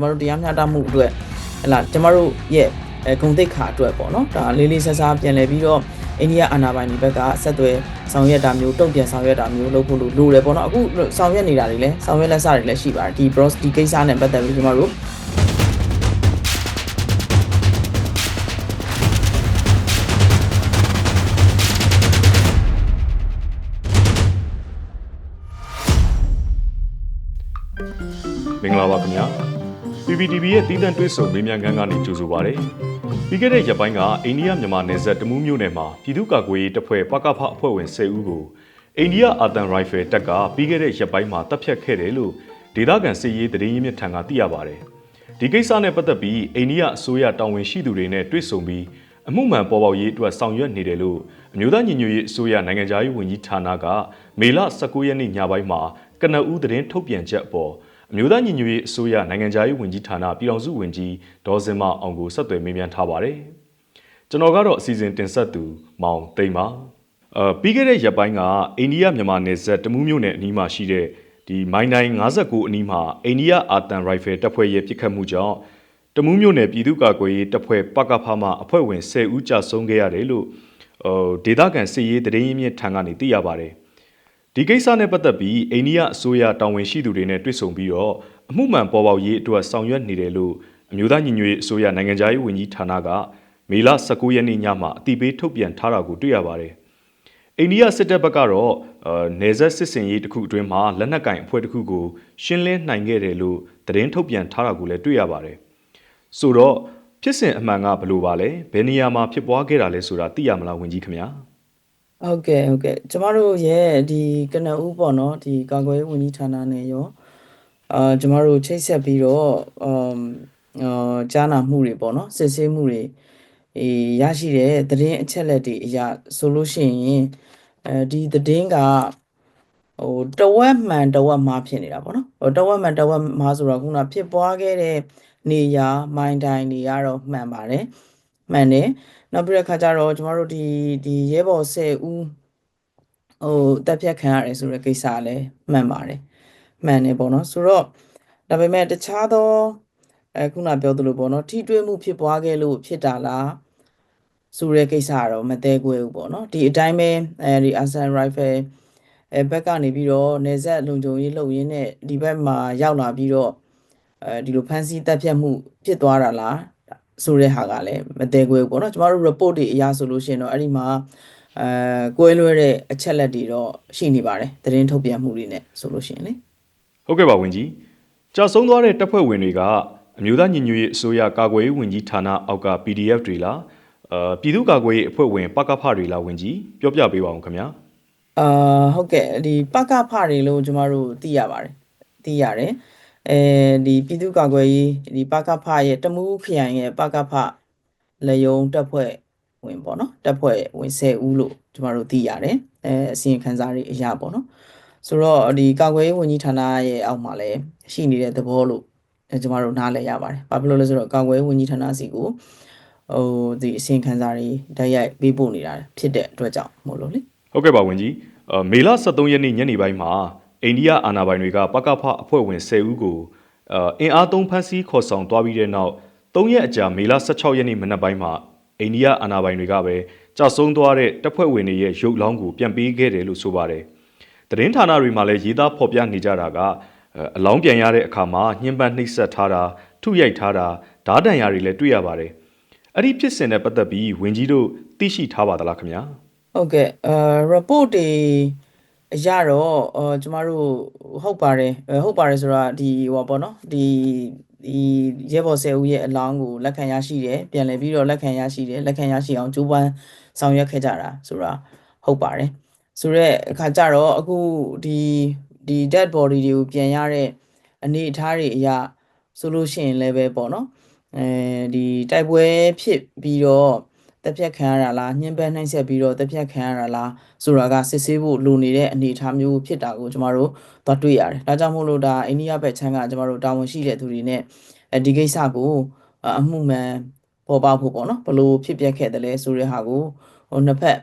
ကျွန်တော်တို့တရားမျှတမှုအတွက်ဟလာကျွန်တော်တို့ရဲ့ဂုဏ်သိက္ခာအတွက်ပေါ့နော်ဒါလေးလေးဆဆပြန်လဲပြီးတော့အိန္ဒိယအာဏာပိုင်တွေဘက်ကဆက်သွယ်ဆောင်ရွက်တာမျိုးတုံ့ပြန်ဆောင်ရွက်တာမျိုးလုပ်ဖို့လိုတယ်ပေါ့နော်အခုဆောင်ရွက်နေတာတွေလည်းဆောင်ရွက်လက်စတွေလည်းရှိပါတယ်ဒီ bros ဒီကိစ္စနဲ့ပတ်သက်ပြီးကျွန်တော်တို့မင်္ဂလာပါခင်ဗျာ PPTV ရဲ့တီးတန့်တွဲဆုံမေးမြန်းခန်းကနေကြိုဆိုပါရစေပြီးခဲ့တဲ့ရက်ပိုင်းကအိန္ဒိယမြန်မာနယ်စပ်တမူးမြို့နယ်မှာပြည်သူ့ကာကွယ်ရေးတပ်ဖွဲ့ပကဖအဖွဲ့ဝင်10ဦးကိုအိန္ဒိယအာသံရိုင်ဖယ်တပ်ကပြီးခဲ့တဲ့ရက်ပိုင်းမှာတပ်ဖြတ်ခဲ့တယ်လို့ဒေသခံစစ်ရေးသတင်းရင်းမြစ်ထံကသိရပါတယ်ဒီကိစ္စနဲ့ပတ်သက်ပြီးအိန္ဒိယအစိုးရတာဝန်ရှိသူတွေနဲ့တွေ့ဆုံပြီးအမှုမှန်ပေါ်ပေါက်ရေးအတွက်ဆောင်ရွက်နေတယ်လို့အမျိုးသားညီညွတ်ရေးအစိုးရနိုင်ငံခြားရေးဝန်ကြီးဌာနကမေလ19ရက်နေ့ညပိုင်းမှာကနဦးသတင်းထုတ်ပြန်ချက်အပေါ်အမျိုးသားညီညွတ်ရေးအစိုးရနိုင်ငံခြားရေးဝန်ကြီးဌာနပြည်ထောင်စုဝန်ကြီးဒေါ်စင်မအောင်ကိုဆက်သွယ်မေးမြန်းထားပါတယ်။ကျွန်တော်ကတော့အစီအစဉ်တင်ဆက်သူမောင်သိန်းပါ။ပြီးခဲ့တဲ့ရက်ပိုင်းကအိန္ဒိယမြန်မာနယ်စပ်တမူးမြို့နယ်အနီးမှာရှိတဲ့ဒီမိုင်းတိုင်း59အနီးမှာအိန္ဒိယအာသံရိုင်ဖယ်တပ်ဖွဲ့ရဲ့ပစ်ခတ်မှုကြောင့်တမူးမြို့နယ်ပြည်သူ့ကာကွယ်ရေးတပ်ဖွဲ့ပကဖမှအဖွဲ့ဝင်10ဦးကြာဆုံးခဲ့ရတယ်လို့ဒေသခံစစ်ရေးသတင်းရင်းမြစ်ထံကနေသိရပါတယ်။ဒီကိစ္စနဲ့ပတ်သက်ပြီးအိန္ဒိယအစိုးရတာဝန်ရှိသူတွေနဲ့တွေ့ဆုံပြီးတော့အမှုမှန်ပေါ်ပေါက်ရေးအတွက်ဆောင်ရွက်နေတယ်လို့အမျိုးသားညီညွတ်ရေးအစိုးရနိုင်ငံခြားရေးဝန်ကြီးဌာနကမေလ19ရက်နေ့ညမှာအတိပေးထုတ်ပြန်ထားတာကိုတွေ့ရပါတယ်။အိန္ဒိယစစ်တပ်ဘက်ကတော့နယ်စပ်စစ်စင်ရေးတစ်ခုအတွင်းမှာလက်နက်ကင်အဖွဲ့တစ်ခုကိုရှင်းလင်းနိုင်ခဲ့တယ်လို့သတင်းထုတ်ပြန်ထားတာကိုလည်းတွေ့ရပါတယ်။ဆိုတော့ဖြစ်စဉ်အမှန်ကဘယ်လိုပါလဲ။ဘယ်နေရာမှာဖြစ်ပွားခဲ့တာလဲဆိုတာသိရမလားဝန်ကြီးခင်ဗျာ။ဟုတ်ကဲ့ကျမတို့ရဲ့ဒီကနဦးပေါ့နော်ဒီကာကွယ်ရေးဝန်ကြီးဌာနနဲ့ရောကျမတို့ချိတ်ဆက်ပြီးတော့ကြားနာမှုတွေပေါ့နော်စစ်ဆေးမှုတွေရရှိတဲ့သတင်းအချက်လက်တွေအရာဆိုလို့ရှိရင်ဒီသတင်းကတဝက်မှန်တဝက်မှားဖြစ်နေတာပေါ့နော်တဝက်မှန်တဝက်မှားဆိုတော့ခုနဖြစ်ပွားခဲ့တဲ့နေရာမိုင်းတိုင်းတွေကတော့မှန်ပါတယ်မှန်တယ်နောက်ပြီးတဲ့ခါကျတော့ကျမတို့ဒီရဲဘော်10ဦးတပ်ဖြတ်ခံရတယ်ဆိုတဲ့ကိစ္စလည်းမှန်ပါတယ်မှန်တယ်ပေါ့နော်ဆိုတော့ဒါပေမဲ့တခြားသောခုနပြောသလိုပေါ့နော်ထိတွေ့မှုဖြစ်ပွားခဲ့လို့ဖြစ်တာလားဆိုတဲ့ကိစ္စကတော့မသေးခွဲဘူးပေါ့နော်ဒီအတိုင်းပဲဒီအာဆန်ရိုင်ဖယ်ဘက်ကနေပြီးတော့နေဆက်လုံခြုံရေးလုပ်ရင်းနဲ့ဒီဘက်မှာရောက်လာပြီးတော့ဒီလိုဖမ်းဆီးတပ်ဖြတ်မှုဖြစ်သွားတာလားဆိုတဲ့ဟာကလည်းမသေးခွဲဘူးပေါ့နော်ကျမတို့ report တွေအရဆိုလို့ရှိရင်တော့အဲ့ဒီမှာကွဲလွဲတဲ့အချက်လက်တွေတော့ရှိနေပါတယ်သတင်းထုတ်ပြန်မှုတွေနဲ့ဆိုလို့ရှိရင်လေဟုတ်ကဲ့ပါဝန်ကြီးကြာဆုံးသွားတဲ့တပ်ဖွဲ့ဝင်တွေကအမျိုးသားညီညွတ်ရေးအစိုးရကာကွယ်ရေးဝန်ကြီးဌာနအောက်က PDF တွေလားပြည်သူ့ကာကွယ်ရေးအဖွဲ့ဝင်ပကဖတွေလားဝန်ကြီးပြောပြပေးပါဦးခင်ဗျာဟုတ်ကဲ့ဒီပကဖတွေလို့ကျမတို့သိရပါတယ်သိရတယ်ဒီပြည်သူ့ကာကွယ်ရေးဒီပကဖရဲ့တမူးခရိုင်ရဲ့ပကဖလေယုံတပ်ဖွဲ့ဝင်ပေါ့နော်တပ်ဖွဲ့ဝင်10ဦးလို့ကျမတို့သိရတယ်အစီရင်ခံစာတွေအရာပေါ့နော်ဆိုတော့ဒီကာကွယ်ရေးဝန်ကြီးဌာနရဲ့အောက်မှာလည်းရှိနေတဲ့သဘောလို့ကျမတို့နားလည်ရပါတယ်ဘာဖြစ်လို့လဲဆိုတော့ကာကွယ်ရေးဝန်ကြီးဌာနစီကိုဒီအစီရင်ခံစာတွေတိုက်ရိုက်ပေးပို့နေတာဖြစ်တဲ့အတွက်ကြောင့်မို့လို့လေဟုတ်ကဲ့ပါဝန်ကြီးမေလ23ရက်နေ့ညနေပိုင်းမှာအိန္ဒိယအာဏာပိုင်တွေကပကဖအဖွဲ့ဝင်10ဦးကိုအင်အားသုံးဖမ်းဆီးခေါ်ဆောင်သွားပြီးတဲ့နောက်3ရက်အကြာမေလ16ရက်နေ့မနက်ပိုင်းမှာအိန္ဒိယအာဏာပိုင်တွေကပဲကြာဆုံးသွားတဲ့တပ်ဖွဲ့ဝင်တွေရဲ့ရုပ်လောင်းကိုပြန်ပေးခဲ့တယ်လို့ဆိုပါတယ်။သတင်းဌာနတွေမှာလည်းရေးသားဖော်ပြနေကြတာကအလောင်းပြန်ရတဲ့အခါမှာညှဉ်းပန်းနှိပ်စက်ထားတာထုရိုက်ထားတာဓာတ်တံရတွေလည်းတွေ့ရပါတယ်။အဲ့ဒီဖြစ်စဉ်နဲ့ပတ်သက်ပြီးဝန်ကြီးတို့သိရှိထားပါသလားခင်ဗျာ။ဟုတ်ကဲ့report တွေအရတော့ကျမတို့ဟုတ်ပါတယ်ဆိုတာဒီဟောပေါ့နော်ဒီရဲဘော်10ဦးရဲ့အလောင်းကိုလက်ခံရရှိတယ်ပြန်လည်ပြီးတော့လက်ခံရရှိတယ်လက်ခံရရှိအောင်ကြိုးပမ်းဆောင်ရွက်ခဲ့ကြတာဆိုတာဟုတ်ပါတယ်ဆိုတော့အခါကျတော့အခုဒီ dead body တွေကိုပြန်ရတဲ့အနေအထားတွေအရဆိုလို့ရှိရင်လည်းပဲပေါ့နော်ဒီတိုက်ပွဲဖြစ်ပြီးတော့တက်ဖြတ်ခံရတာလားညှဉ်းပန်းနှိပ်စက်ပြီးတော့တက်ဖြတ်ခံရတာလားဆိုတာကစစ်ဆေးဖို့လိုနေတဲ့အနေအထားမျိုးဖြစ်တာကိုကျမတို့သွားတွေ့ရတယ်ဒါကြောင့်မို့လို့ဒါအိန္ဒိယဘက်ချမ်းကကျမတို့တာဝန်ရှိတဲ့သူတွေနဲ့ဒီကိစ္စကိုအမှုမှန်ပေါ်ပေါက်ဖို့ပေါ့နော်ဘလို့ဖြစ်ပျက်ခဲ့တယ်လဲဆိုတဲ့ဟာကိုနှစ်ဖက်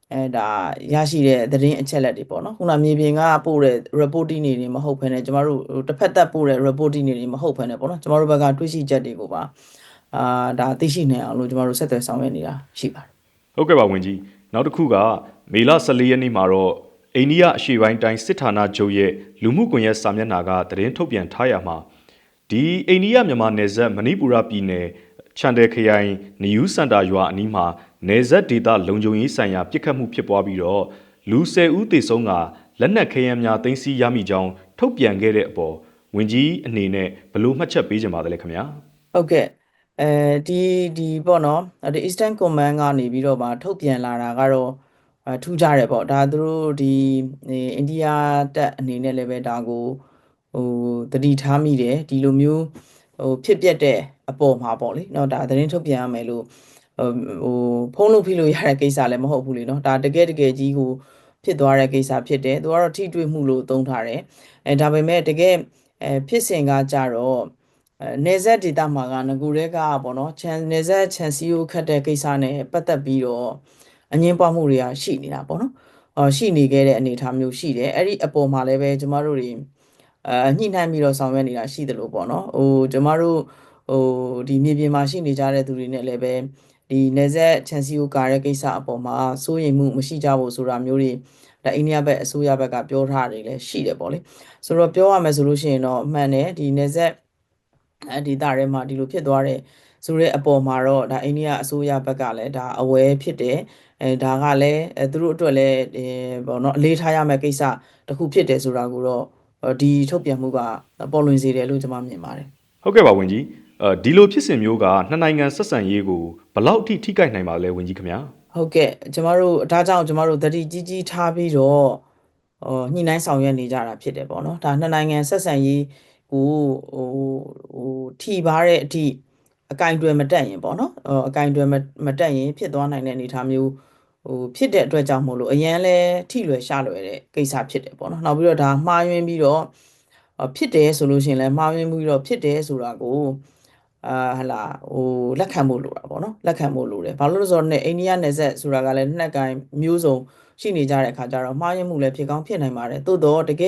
ဒါရရှိတဲ့သတင်းအချက်လက်တွေပေါ့နော်ခုနမြေပြင်ကပို့တဲ့ reporting တွေမဟုတ်ဘဲနဲ့ကျမတို့တစ်ဖက်သက်ပို့တဲ့ reporting တွေမဟုတ်ဘဲနဲ့ပေါ့နော်ကျမတို့ဘက်ကတွေ့ရှိချက်တွေကိုပါဒါသိရှိနိုင်အောင်လို့ကျမတို့ဆက်သွယ်ဆောင်ရွက်နေတာရှိပါတယ်ဟုတ်ကဲ့ပါဝန်ကြီးနောက်တစ်ခုကမေလ14ရက်နေ့မှာတော့အိန္ဒိယအရှေ့ပိုင်းတိုင်းစစ်ဌာနချုပ်ရဲ့လူမှုကွန်ရက်စာမျက်နှာကသတင်းထုတ်ပြန်ထားရမှာဒီအိန္ဒိယမြန်မာနယ်စပ်မဏိပူရပြည်နယ်ချန်တယ်ခရိုင်နယူးစန်တာရွာအနီးမှာနယ်စပ်ဒေသလုံခြုံရေးဆိုင်ရာပြစ်ခတ်မှုဖြစ်ပွားပြီးတော့လူ10ဦးသေဆုံးကလက်နက်ခဲယမ်းများသိမ်းဆည်းရမိကြောင်းထုတ်ပြန်ခဲ့တဲ့အပေါ်ဝန်ကြီးအနေနဲ့ဘယ်လိုမှတ်ချက်ပေးကြပါသလဲခင်ဗျာဟုတ်ကဲ့ဒီပေါ့နော်ဒီ Eastern Command ကနေပြီးတော့မှထုတ်ပြန်လာတာကတော့ထူးခြားတယ်ပေါ့ဒါသူတို့ဒီအိန္ဒိယတပ်အနေနဲ့လည်းပဲဒါကိုသတိထားမိတယ်ဒီလိုမျိုးဖြစ်ပျက်တဲ့အပေါ်မှာပေါ့လေเนาะဒါသတင်းထုတ်ပြန်ရမယ်လို့ဖုန်းလို့ဖိလို့ရတဲ့ကိစ္စလည်းမဟုတ်ဘူးလေเนาะဒါတကယ်ကြီးကိုဖြစ်သွားတဲ့ကိစ္စဖြစ်တယ်သူကတော့ထိတွေ့မှုလို့သုံးထားတယ်ဒါပေမဲ့တကယ်ဖြစ်စဉ်ကကြတော့နေဆက်ဒေတာမှာကငကူတွေကပေါ့နော်နေဆက်ချန်စီယိုခတ်တဲ့ကိစ္စနဲ့ပတ်သက်ပြီးတော့အငင်းပွားမှုတွေကရှိနေတာပေါ့နော်ရှိနေခဲ့တဲ့အနေအထားမျိုးရှိတယ်အဲ့ဒီအပေါ်မှာလည်းပဲကျမတို့တွေညှိနှိုင်းပြီးတော့ဆောင်ရွက်နေတာရှိတယ်လို့ပေါ့နော်ကျမတို့ဒီမြေပြင်မှာရှိနေကြတဲ့သူတွေနဲ့လည်းပဲဒီနေဆက်ချန်စီယိုကာတဲ့ကိစ္စအပေါ်မှာစိုးရိမ်မှုမရှိကြဘူးဆိုတာမျိုးတွေဒါအိန္ဒိယဘက်အစိုးရဘက်ကပြောထားတယ်လည်းရှိတယ်ပေါ့လေဆိုတော့ပြောရမယ်ဆိုလို့ရှိရင်တော့မှန်တယ်ဒီနေဆက်ဒေသထဲမှာဒီလိုဖြစ်သွားတယ်ဆိုတဲ့အပေါ်မှာတော့ဒါအိန္ဒိယအစိုးရဘက်ကလည်းဒါအဝဲဖြစ်တယ်ဒါကလည်းသူတို့အတွက်လည်းပေါ့နော်အလေးထားရမယ့်ကိစ္စတစ်ခုဖြစ်တယ်ဆိုတာကိုတော့ဒီထုတ်ပြန်မှုကပေါ်လွင်စေတယ်လို့ကျွန်မမြင်ပါတယ်ဟုတ်ကဲ့ပါဝန်ကြီးဒီလိုဖြစ်စဉ်မျိုးကနှစ်နိုင်ငံဆက်ဆံရေးကိုဘယ်လောက်ထိထိခိုက်နိုင်ပါလဲဝန်ကြီးခင်ဗျာဟုတ်ကဲ့ကျမတို့ဒါကြောင့်ကျမတို့သတိကြီးကြီးထားပြီးတော့ညှိနှိုင်းဆောင်ရွက်နေကြတာဖြစ်တယ်ပေါ့နော်ဒါနှစ်နိုင်ငံဆက်ဆံရေးကိုထိပါတဲ့အထိအကင်တွယ်မတက်ရင်ပေါ့နော်အကင်တွယ်မတက်ရင်ဖြစ်သွားနိုင်တဲ့အနေအထားမျိုးဖြစ်တဲ့အတွက်ကြောင့်မို့လို့အရန်လဲထိလွယ်ရှလွယ်တဲ့ကိစ္စဖြစ်တယ်ပေါ့နော်နောက်ပြီးတော့ဒါမှားယွင်းပြီးတော့ဖြစ်တယ်ဆိုလို့ရှိရင်လည်းမှားယွင်းပြီးတော့ဖြစ်တယ်ဆိုတာကိုဟလာလက်ခံဖို့လိုတာပေါ့နော်လက်ခံဖို့လိုတယ်ဘာလို့လဲဆိုတော့အိန္ဒိယနယ်စပ်ဆိုတာကလည်းနှစ်ကိုင်မျိုးစုံရှိနေကြတဲ့အခါကျတော့မှားယွင်းမှုလည်းဖြစ်ကောင်းဖြစ်နိုင်ပါတယ်သို့တော့တက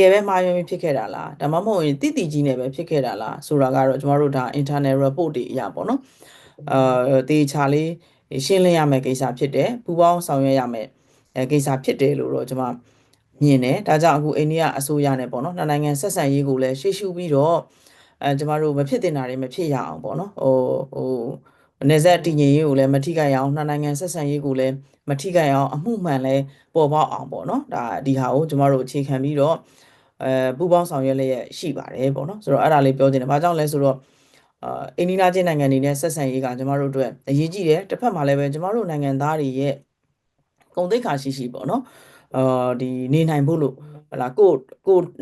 ယ်ပဲမှားယွင်းဖြစ်ခဲ့တာလားဒါမှမဟုတ်ရင်တိတိကြီးနဲ့ပဲဖြစ်ခဲ့တာလားဆိုတာကတော့ကျွန်တော်တို့ဒါ internal report တွေအရာပေါ့နော်တေချာလေးရှင်းလင်းရမယ့်ကိစ္စဖြစ်တယ်ပူပေါင်းဆောင်ရွက်ရမယ့်ကိစ္စဖြစ်တယ်လို့တော့ကျွန်မမြင်တယ်ဒါကြောင့်အခုအိန္ဒိယအစိုးရနဲ့ပေါ့နော်နှစ်နိုင်ငံဆက်ဆံရေးကိုလည်းရှေ့ရှုပြီးတော့ကျမတို့မဖြစ်တင်တာတွေမဖြစ်ရအောင်ပေါ့နော်နေဆက်တည်ငြိမ်ရေးကိုလည်းမထိခိုက်အောင်နှစ်နိုင်ငံဆက်ဆံရေးကိုလည်းမထိခိုက်အောင်အမှုမှန်လည်းပေါ်ပေါက်အောင်ပေါ့နော်ဒါဒီဟာကိုကျမတို့အခြေခံပြီးတော့ပူပေါင်းဆောင်ရွက်လျက်ရှိပါတယ်ပေါ့နော်ဆိုတော့အဲ့ဒါလေးပြောချင်တယ်ဘာကြောင့်လဲဆိုတော့အိန္ဒိယချင်းနိုင်ငံတွေနဲ့ဆက်ဆံရေးကကျမတို့အတွက်အရေးကြီးတယ်တစ်ဖက်မှာလည်းပဲကျမတို့နိုင်ငံသားတွေရဲ့ဂုဏ်သိက္ခာရှိပေါ့နော်ဒီနေနိုင်ဖို့လို့ဟလာကို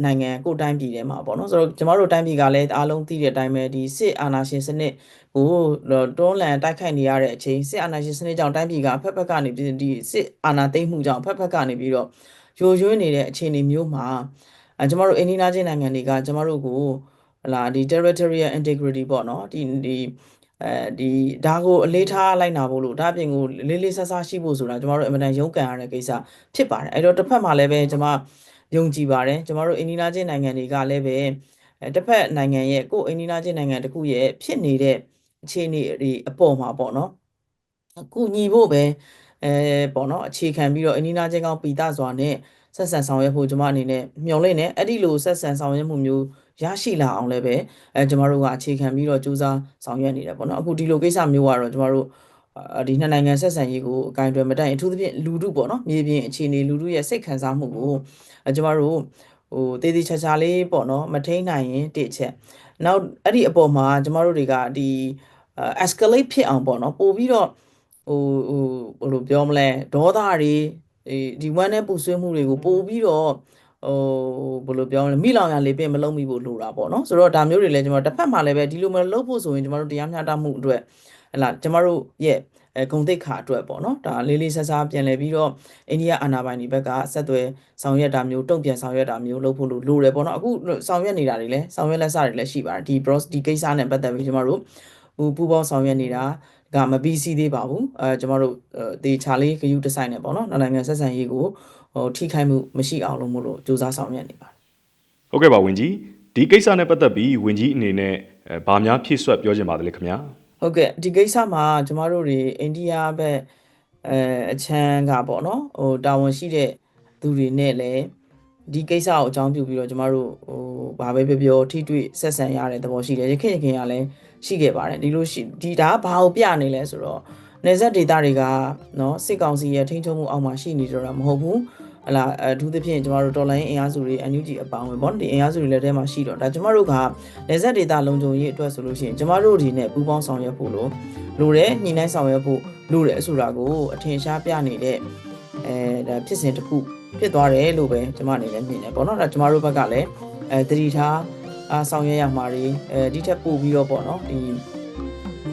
နိုင်ငံကိုတိုင်းပြည်ထဲမှာပေါ့နော်ဆိုတော့ကျမတို့တိုင်းပြည်ကလည်းအားလုံးသိတဲ့အတိုင်းပဲဒီစစ်အာဏာရှင်စနစ်ကိုတွန်းလှန်တိုက်ခိုက်နေရတဲ့အချိန်စစ်အာဏာရှင်စနစ်ကြောင့်တိုင်းပြည်ကဖက်ဖက်ကနေဒီစစ်အာဏာသိမ်းမှုကြောင့်ဖက်ဖက်ကနေပြီးတော့ယိုယွင်းနေတဲ့အခြေအနေမျိုးမှာကျမတို့အိန္ဒိယချင်းနိုင်ငံတွေကကျမတို့ကိုဟလာဒီ territorial integrity ပေါ့နော်ဒီဒါကိုအလေးထားလိုက်နာဖို့လို့ဒါအပြင်ကိုလေးလေးဆဆရှိဖို့ဆိုတာကျမတို့အင်မတန်ရုန်းကန်ရတဲ့ကိစ္စဖြစ်ပါတယ်အဲ့တော့တစ်ဖက်မှာလည်းပဲကျမယုံကြည်ပါတယ်ကျမတို့အိန္ဒိယချင်းနိုင်ငံတွေကလည်းပဲတစ်ဖက်နိုင်ငံရဲ့ကိုယ်အိန္ဒိယချင်းနိုင်ငံတစ်ခုရဲ့ဖြစ်နေတဲ့အခြေအနေတွေအပေါ်မှာပေါ့နော်အခုညီဖို့ပဲပေါ့နော်အခြေခံပြီးတော့အိန္ဒိယချင်းကောင်းပီတစွာနဲ့ဆက်ဆံဆောင်ရွက်ဖို့ကျမအနေနဲ့မျှော်လင့်နေအဲ့ဒီလိုဆက်ဆံဆောင်ရွက်မှုမျိုးရရှိလာအောင်လည်းပဲကျမတို့ကအခြေခံပြီးတော့စူးစမ်းဆောင်ရွက်နေတယ်ပေါ့နော်အခုဒီလိုကိစ္စမျိုးကတော့ကျမတို့ဒီနှစ်နိုင်ငံဆက်ဆံရေးကိုအကင်တွယ်မတိုင်အထူးသဖြင့်လူထုပေါ့နော်မြေပြင်အခြေအနေလူထုရဲ့စိတ်ခံစားမှုကိုကျမတို့တေးသေးချာချာလေးပေါ့နော်မထိန်နိုင်ရင်တစ်ချက်နောက်အဲ့ဒီအပေါ်မှာကျမတို့တွေကဒီ escalate ဖြစ်အောင်ပေါ့နော်ပို့ပြီးတော့ဟိုဘယ်လိုပြောမလဲဒေါသတွေဒီဝမ်းနဲ့ပူဆွေးမှုတွေကိုပို့ပြီးတော့ဘယ်လိုပြောမလဲမိလောင်ရလေးပင်မလုံးမိဖို့လိုတာပေါ့နော်ဆိုတော့ဒါမျိုးတွေလည်းကျွန်တော်တစ်ဖက်မှာလည်းပဲဒီလိုမလုပ်ဖို့ဆိုရင်ကျွန်တော်တို့တရားမျှတမှုအတွက်ဟလာကျွန်တော်တို့ရဲ့ဂုဏ်သိက္ခာအတွက်ပေါ့နော်ဒါလေးလေးဆဆပြန်လဲပြီးတော့အိန္ဒိယအာဏာပိုင်တွေဘက်ကဆက်သွယ်ဆောင်ရွက်တာမျိုးတုံ့ပြန်ဆောင်ရွက်တာမျိုးလုပ်ဖို့လိုတယ်ပေါ့နော်အခုဆောင်ရွက်နေတာတွေလည်းဆောင်ရွက်လက်စတွေလည်းရှိပါတယ်ဒီ bros ဒီကိစ္စနဲ့ပတ်သက်ပြီးကျွန်တော်တို့ ပူပေါင်းဆောင်ရွက်နေတာကမပြီးစီးသေးပါဘူးကျမတို့ဒီချာလေးဂရုတစိုက်နေပေါ့နော်နိုင်ငံဆက်ဆံရေးကိုထိခိုက်မှုမရှိအောင်လို့မို့လို့စူးစမ်းဆောင်ရွက်နေပါတယ်ဟုတ်ကဲ့ပါဝန်ကြီးဒီကိစ္စနဲ့ပတ်သက်ပြီးဝန်ကြီးအနေနဲ့ဘာများဖြည့်ဆွတ်ပြောချင်ပါတယ်ခင်ဗျာဟုတ်ကဲ့ဒီကိစ္စမှာကျမတို့တွေအိန္ဒိယဘက်အချမ်းကပေါ့နော်တာဝန်ရှိတဲ့သူတွေနဲ့လည်းဒီကိစ္စကိုအကြောင်းပြုပြီးတော့ကျမတို့ဘာပဲပြောထိတွေ့ဆက်ဆံရတဲ့သဘောရှိတယ်ရခင်ကလည်းရှိခဲ့ပါတယ်ဒီလိုရှိဒီဒါကဘာကိုပြနေလဲဆိုတော့နေဆက်ဒေတာတွေကနော်စစ်ကောင်စီရဲ့ထိန်းချုပ်မှုအောက်မှာရှိနေကြတာမဟုတ်ဘူးဟလာအထူးသဖြင့်ကျမတို့တော်လိုင်းအင်အားစုတွေ NUG အပေါင်းပဲပေါ့ဒီအင်အားစုတွေလည်းထဲမှာရှိတော့ဒါကျမတို့ကနေဆက်ဒေတာလုံခြုံရေးအတွက်ဆိုလို့ရှိရင်ကျမတို့ဒီနဲ့ပူးပေါင်းဆောင်ရွက်ဖို့လိုတယ်ညှိနှိုင်းဆောင်ရွက်ဖို့လိုတယ်ဆိုတာကိုအထင်ရှားပြနေတဲ့ဒါဖြစ်စဉ်တစ်ခုဖြစ်သွားတယ်လို့ပဲကျမအနေနဲ့မြင်တယ်ပေါ့နော်ဒါကျမတို့ဘက်ကလည်းတတိထားဆောင်ရွက်ရမှာတွေဒီထက်ပိုပြီးတော့ပေါ့နော်ဒီ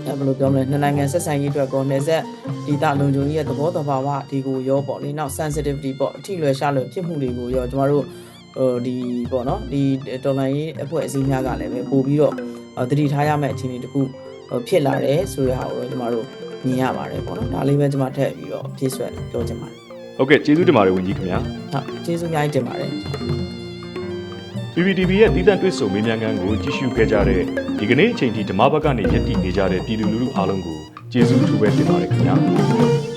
ဘယ်လိုပြောမလဲနှစ်နိုင်ငံဆက်ဆံရေးအတွက်ကောနေဆက်ဒီတာလုံခြုံရေးရဲ့သဘောတဘာဝဒီကိုရောပေါ့လေနောက် sensitivity ပေါ့အထိလွယ်ရှားလွယ်ဖြစ်မှုတွေကိုရောကျမတို့ဒီပေါ့နော်ဒီတော်လိုင်းရေးအဖွဲ့အစည်းများကလည်းပဲပို့ပြီးတော့တတိထားရမယ့်အခြေအနေတစ်ခုဖြစ်လာတယ်ဆိုတဲ့ဟာကိုတော့ကျမတို့မြင်ရပါတယ်ပေါ့နော်ဒါလေးပဲကျမထည့်ပြီးတော့ဖြည့်ဆွတ်ပြောချင်ပါတယ်ဟုတ်ကဲ့ကျေးဇူးတင်ပါတယ်ဝန်ကြီးခင်ဗျာဟုတ်ကျေးဇူးအများကြီးတင်ပါတယ် PPTV ရဲ့တည်တံ့တွေ့ဆုံမေးမြန်းခန်းကိုကြည့်ရှုခဲ့ကြတဲ့ဒီကနေ့အချိန်ထိဓမ္မဘက်ကနေယက်တည်နေကြတဲ့ပြည်သူလူထုအားလုံးကိုကျေးဇူးထူးပဲတင်ပါတယ်ခင်ဗျာ